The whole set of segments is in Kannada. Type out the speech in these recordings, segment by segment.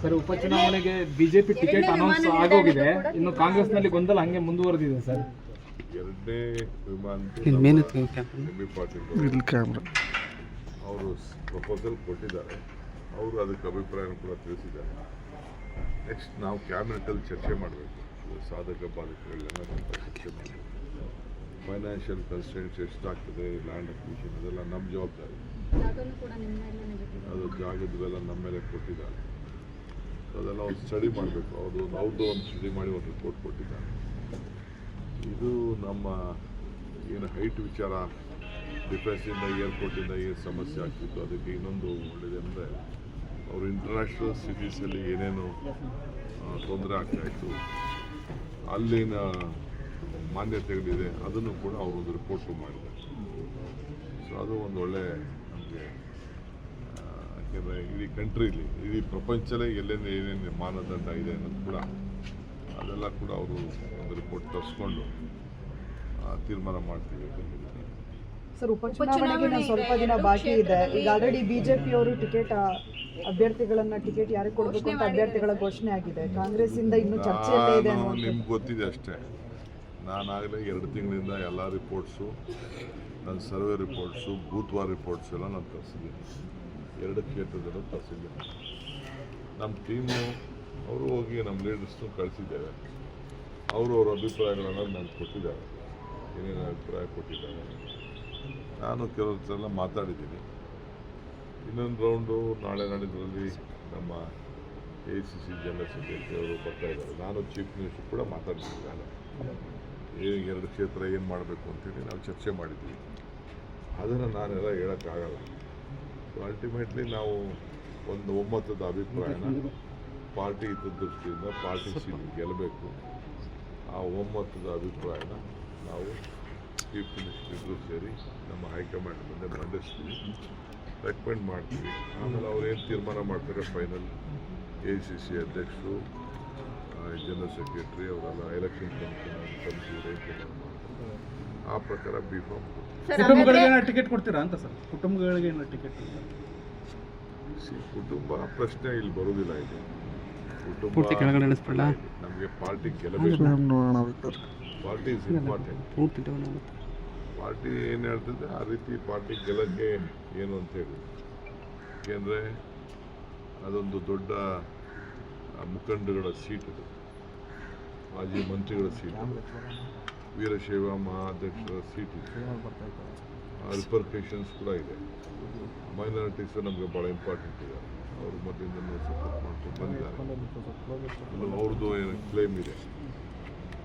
ಸರ್, ಉಪಚುನಾವಣೆಗೆ ಬಿಜೆಪಿ ಟಿಕೆಟ್ ಅನೌನ್ಸ್ ಆಗೋಗಿದೆ, ಇನ್ನು ಕಾಂಗ್ರೆಸ್ನಲ್ಲಿ ಗೊಂದಲ ಹಂಗೆ ಮುಂದುವರೆದಿದೆ ಸರ್. ಎರಡನೇ ಅವರು ಪ್ರಪೋಸಲ್ ಕೊಟ್ಟಿದ್ದಾರೆ, ಅವರು ಅದಕ್ಕೆ ಅಭಿಪ್ರಾಯ ಕೂಡ ತಿಳಿಸಿದ್ದಾರೆ. ನೆಕ್ಸ್ಟ್ ನಾವು ಕ್ಯಾಬಿನೆಟಲ್ಲಿ ಚರ್ಚೆ ಮಾಡಬೇಕು, ಸಾಧಕ ಬಾಧಕಗಳೆಲ್ಲ ಚರ್ಚೆ ಮಾಡಬೇಕು. ಫೈನಾನ್ಷಿಯಲ್ ಕನ್ಸ್ಟೆಂಟ್ಸ್ ಎಷ್ಟಾಗ್ತದೆ, ಲ್ಯಾಂಡ್ ಅಕ್ವಿಷನ್ ಅದೆಲ್ಲ ನಮ್ಮ ಜವಾಬ್ದಾರಿ. ಅದು ಜಾಗದವೆಲ್ಲ ನಮ್ಮ ಮೇಲೆ ಕೊಟ್ಟಿದ್ದಾರೆ, ಅದೆಲ್ಲ ಅವ್ರು ಸ್ಟಡಿ ಮಾಡಬೇಕು. ಅವ್ರದ್ದು ಒಂದು ಸ್ಟಡಿ ಮಾಡಿ ಒಂದು ರಿಪೋರ್ಟ್ ಕೊಟ್ಟಿದ್ದಾರೆ. ಇದು ನಮ್ಮ ಏನು ಹೈಟ್ ವಿಚಾರ, ಡಿಫೆನ್ಸಿಂದ ಏರ್ಪೋರ್ಟಿಂದ ಏನು ಸಮಸ್ಯೆ ಆಗ್ತಿತ್ತು, ಅದಕ್ಕೆ ಇನ್ನೊಂದು ಒಳ್ಳೆಯದು ಅಂದರೆ ಅವರು ಇಂಟರ್ನ್ಯಾಷನಲ್ ಸಿಟೀಸಲ್ಲಿ ಏನೇನು ತೊಂದರೆ ಆಗ್ತಾಯಿತ್ತು, ಅಲ್ಲಿನ ಮಾನ್ಯತೆಗಳಿದೆ, ಅದನ್ನು ಕೂಡ ಅವರೊಂದು ರಿಪೋರ್ಟು ಮಾಡಿದ್ದಾರೆ. ಸೊ ಅದು ಒಂದು ಒಳ್ಳೆ ನಮಗೆ, ಯಾಕೆಂದರೆ ಇಡೀ ಕಂಟ್ರೀಲಿ, ಇಡೀ ಪ್ರಪಂಚದಲ್ಲೇ ಎಲ್ಲೆಲ್ಲಿ ಏನೇನು ಮಾನದಂಡ ಇದೆ ಅನ್ನೋದು ಕೂಡ ಅದೆಲ್ಲ ಕೂಡ ಅವರು ಒಂದು ರಿಪೋರ್ಟ್ ತರಿಸ್ಕೊಂಡು ತೀರ್ಮಾನ ಮಾಡ್ತೀವಿ ಅಂತ ಹೇಳಿದ್ದಾರೆ. ಸರ್, ಉಪಚುನಾವಣೆಗೆ ಸ್ವಲ್ಪ ದಿನ ಬಾಕಿ ಇದೆ. ಈಗ ಆಲ್ರೆಡಿ ಬಿಜೆಪಿಯವರು ಟಿಕೆಟ್ ಯಾರಿಗೆ ಕೊಡಬೇಕು ಅಂತ ಅಭ್ಯರ್ಥಿಗಳ ಘೋಷಣೆ ಆಗಿದೆ. ಕಾಂಗ್ರೆಸ್ ಇಂದ ಇನ್ನೂ ಚರ್ಚೆಯಲ್ಲೇ ಇದೆ. ನಿಮ್ಗೆ ಗೊತ್ತಿದೆ ಅಷ್ಟೇ, ನಾನಾಗಲೇ 2 ತಿಂಗಳಿಂದ ಎಲ್ಲ ರಿಪೋರ್ಟ್ಸು, ನನ್ನ ಸರ್ವೆ ರಿಪೋರ್ಟ್ಸು, ಬೂತ್ವಾರ್ ರಿಪೋರ್ಟ್ಸ್ ಎಲ್ಲ ನಾನು ತರಿಸಿದ್ದೀನಿ. 2 ಕ್ಷೇತ್ರದಲ್ಲೂ ತರಿಸಿದ್ದೀನಿ. ನಮ್ಮ ಟೀಮು ಅವರು ಹೋಗಿ ನಮ್ಮ ಲೀಡರ್ಸ್ನು ಕಳಿಸಿದ್ದೇವೆ. ಅವ್ರ ಅಭಿಪ್ರಾಯಗಳನ್ನು ನಾನು ಕೊಟ್ಟಿದ್ದಾರೆ, ಏನೇನು ಅಭಿಪ್ರಾಯ ಕೊಟ್ಟಿದ್ದಾರೆ. ನಾನು ಕೆಲವರೆಲ್ಲ ಮಾತಾಡಿದ್ದೀನಿ. ಇನ್ನೊಂದು ರೌಂಡು ನಾಳೆ ನಾಡಿದ್ರಲ್ಲಿ ನಮ್ಮ AICC ಜನರಲ್ ಸೆಕ್ರೆಟರಿ ಅವರು ಬರ್ತಾ ಇದ್ದಾರೆ. ನಾನು ಚೀಫ್ ಮಿನಿಸ್ಟರ್ ಕೂಡ ಮಾತಾಡ್ತೀನಿ. ನಾನು 2 ಕ್ಷೇತ್ರ ಏನು ಮಾಡಬೇಕು ಅಂತೇಳಿ ನಾವು ಚರ್ಚೆ ಮಾಡಿದ್ವಿ. ಅದನ್ನು ನಾನೆಲ್ಲ ಹೇಳೋಕ್ಕಾಗಲ್ಲ. ಸೊ ಅಲ್ಟಿಮೇಟ್ಲಿ ನಾವು ಒಂದು ಒಮ್ಮತದ ಅಭಿಪ್ರಾಯನ, ಪಾರ್ಟಿ ಹಿತದೃಷ್ಟಿಯಿಂದ ಪಾರ್ಟಿ ಸೀಟ್ ಗೆಲ್ಲಬೇಕು, ಆ ಒಮ್ಮತದ ಅಭಿಪ್ರಾಯನ ನಾವು ಚೀಫ್ ಮಿನಿಸ್ಟರ್ ಇಬ್ಬರು ಸೇರಿ ನಮ್ಮ ಹೈಕಮಾಂಡ್ ಮುಂದೆ ಮಂಡಿಸ್ತೀವಿ, ರೆಕಮೆಂಡ್ ಮಾಡ್ತೀವಿ. ಆಮೇಲೆ ಅವ್ರು ಏನು ತೀರ್ಮಾನ ಮಾಡ್ತಾರೆ ಫೈನಲ್, AICC ಅಧ್ಯಕ್ಷರು, ಜನರಲ್ ಸೆಕ್ರೆಟರಿ ಅವರೆಲ್ಲ ಎಲೆಕ್ಷನ್ ಕಮಿಷನ್ ಆ ಪ್ರಕಾರ ಬಿಫಾರ್ಮ್ ಕುಟುಂಬಗಳಿಗೆ ಟಿಕೆಟ್ ಕೊಡ್ತೀರಾ ಅಂತ ಸರ್? ಕುಟುಂಬಗಳಿಗೆ ಟಿಕೆಟ್? ಕುಟುಂಬ ಪ್ರಶ್ನೆ ಇಲ್ಲಿ ಬರೋದಿಲ್ಲ. ಇದು ಕುಟುಂಬ ನಮಗೆ ಪಾರ್ಟಿ ಗೆಲ್ಲಬೇಕು. Party is important. ಪಾರ್ಟಿ ಏನು ಹೇಳ್ತದೆ ಆ ರೀತಿ ಪಾರ್ಟಿ ಗೆಲ್ಲಕ್ಕೆ ಏನು ಅಂತೇಳಿ. ಏಕೆಂದರೆ ಅದೊಂದು ದೊಡ್ಡ ಮುಖಂಡಗಳ ಸೀಟ್, ಅದು ಮಾಜಿ ಮಂತ್ರಿಗಳ ಸೀಟ್, ವೀರಶೈವ ಮಹಾಧ್ಯಕ್ಷರ ಸೀಟ್ ಇದೆ. ರಿಪರ್ಕೇಷನ್ಸ್ ಕೂಡ ಇದೆ. ಮೈನಾರಿಟೀಸು ನಮಗೆ ಭಾಳ ಇಂಪಾರ್ಟೆಂಟ್ ಇದೆ. ಅವರು ಮೊದಲಿಂದ ಸಪೋರ್ಟ್ ಮಾಡ್ಕೊಂಡು ಬಂದಿದ್ದಾರೆ. ಅವ್ರದ್ದು ಏನು ಕ್ಲೇಮ್ ಇದೆ,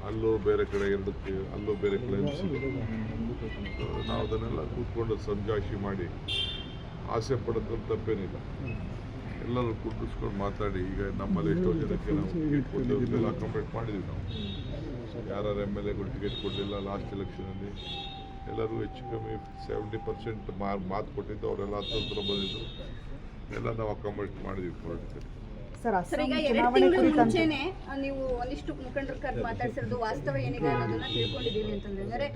ಅಲ್ಲೂ ಬೇರೆ ಕಡೆ ಅಲ್ಲೂ ಬೇರೆ ಕ್ಲೈಮ್ಸ್ ಇದೆ. ನಾವು ಅದನ್ನೆಲ್ಲ ಕೂತ್ಕೊಂಡು ಸಂಜಾಯಿಷಿ ಮಾಡಿ ಆಸೆ ಪಡೋದ್ರ ತಪ್ಪೇನಿಲ್ಲ. ಎಲ್ಲರೂ ಕೂಡಿಸ್ಕೊಂಡು ಮಾತಾಡಿ, ಈಗ ನಮ್ಮಲ್ಲಿ ಎಷ್ಟೋ ಜನಕ್ಕೆ ನಾವು ಅಕಾಮಡೇಟ್ ಮಾಡಿದ್ವಿ. ನಾವು ಯಾರು MLAಗಳು ಟಿಕೆಟ್ ಕೊಡಲಿಲ್ಲ ಲಾಸ್ಟ್ ಎಲೆಕ್ಷನಲ್ಲಿ, ಎಲ್ಲರೂ ಹೆಚ್ಚು ಕಮ್ಮಿ 70% ಮಾತು ಕೊಟ್ಟಿದ್ದು, ಅವರೆಲ್ಲ 10 ಬಂದಿದ್ದು, ಎಲ್ಲ ನಾವು ಅಕಾಮಡೇಟ್ ಮಾಡಿದ್ವಿ ಪೊಲಿಟಿಕಲಿ. ಸರ್, ಈಗ 2 ತಿಂಗಳ ಮುಂಚೆನೆ ನೀವು ಒಂದಿಷ್ಟು ಮುಖಂಡರ ಕರೆದು ಮಾತಾಡ್ಸಿರೋದು ವಾಸ್ತವ ಏನಿದೆ ಅನ್ನೋದನ್ನ ತಿಳ್ಕೊಂಡಿದ್ದೀವಿ ಅಂತಂದ್ರೆ